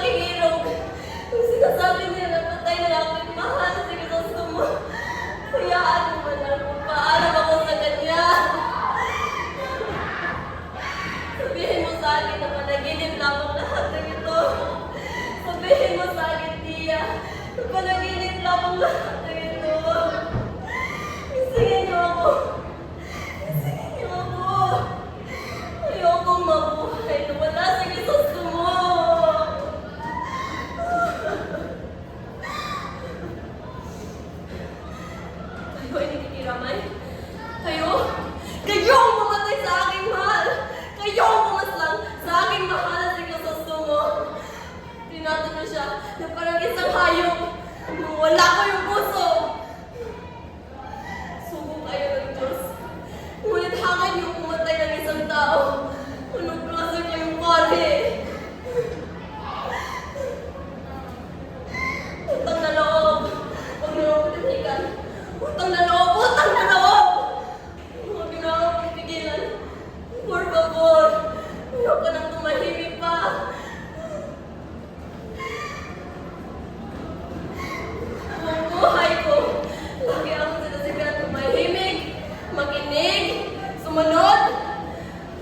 pakingirog. Kung sinasabi niya na patay na aking mahal, sige gusto mo. Hayaan mo man lang kung paalam ako sa kanya. Sabihin mo sa akin na panaginip lamang lahat ng ito. Sabihin mo sa akin, Tia, na panaginip lamang lahat ng ito. Isingin niyo ako. Isingin niyo ako. Ayokong mabuhay na wala sa gusto mo. Kayo ay nakikiramay. Kayo ang pumatay sa aking mahal. Kayo ang pumaslang sa aking mahal at gusto mo. Tinato na siya na parang isang hayop. Wala ko yung puso. Subo kayo ng Diyos. Ngunit hangad niyo pumatay ng isang tao. Unong-klasang niyo yung kore. Utang na loob. Huwag niyo ako pinipigan. Utang na loob! Utang na loob! Huwag niyo na ako pinipigilan. Por favor. Ayoko nang tumahimik pa. Ang buhay ko. Lagi ako sinasigahan tumahimik, makinig, sumunod.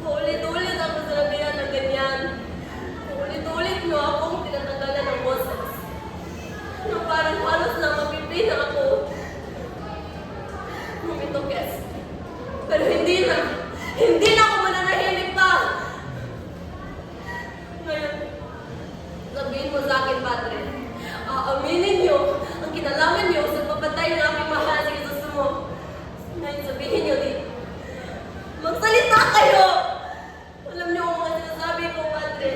Paulit-ulit ako sinabihan ng ganyan. Paulit-ulit niyo akong tinatanggalan ng boses. Na parang halos na mapipina ako. Gumitokes. Pero hindi na. Hindi na ako mananahimik pa. Ngayon, sabihin mo sa akin, Padre, aaminin niyo ang kinalaman niyo sa papatay ng aking mahal sa gusto mo. Ngayon, sabihin niyo din, magsalita kayo! Alam niyo ang mga sinasabi ko, Padre.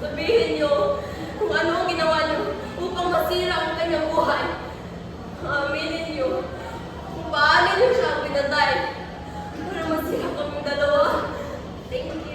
Sabihin niyo kung ano ang ginawa niyo upang masira ang kanyang buhay. Aaminin niyo kung paano niyo siya pinatay para masira kaming dalawa. Thank you.